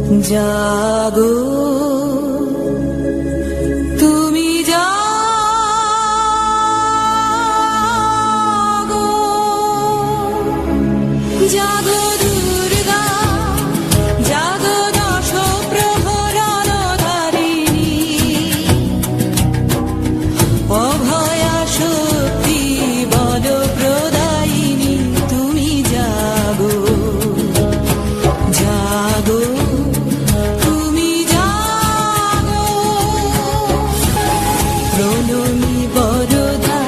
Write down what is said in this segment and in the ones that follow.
জাগো তুমি জাগো, জাগো দুর্গা, জাগো দশ প্রহরণধারিণী, অভয়া শক্তি বল প্রদায়িনী, তুমি জাগো জাগো তুমি জাগো। প্রণমী বরদা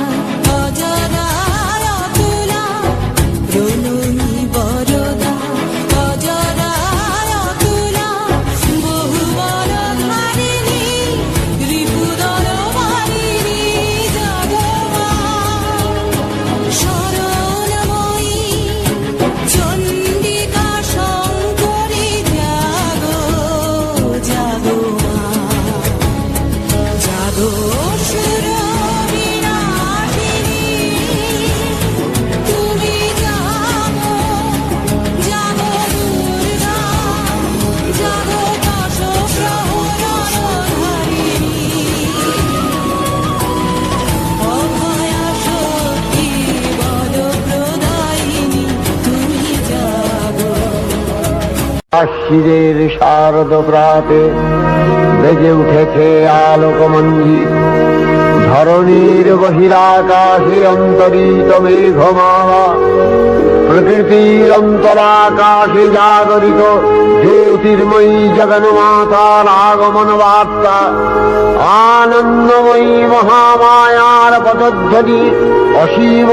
অজরা অতুলা, প্রণমী বরদা অজরা অতুলা, বহুবর ধারিণী রিপুদর মারিণী, জাগো মা শরণময়ী চণ্ডিকা শঙ্করী, জাগো জাগো মা, জাগো অসুর বিনাশিনী, তুমি জাগো, জাগো দুর্গা, জাগো দশ প্রহরণধারিণী, অভয়া শক্তি বল প্রদায়িনী, তুমি জাগো। আশ্বিরের শারদ প্রাতে বেজে উঠেছে আলোকমঞ্জিত, ধরণীর বহিরাকাশে অন্তরিত মেঘমালা, প্রকৃতির অন্তরাকাশে জাগরিত জ্যোতির্ময়ী জগন্মাতার আগমন বার্তা, আনন্দময়ী মহামায়ার পদধ্বনি, অসীম